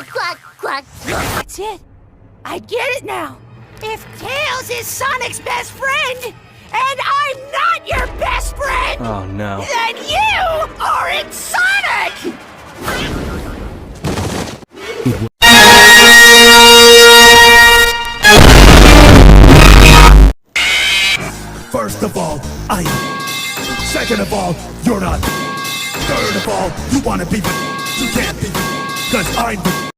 quack, quack. That's it. I get it now. If Tails is Sonic's best friend, and I'm not your best friend, Oh no. then you aren't Sonic! First of all, I am. Second of all, you're not. Third of all, you wanna be the. You can't be the. Cause I'm the.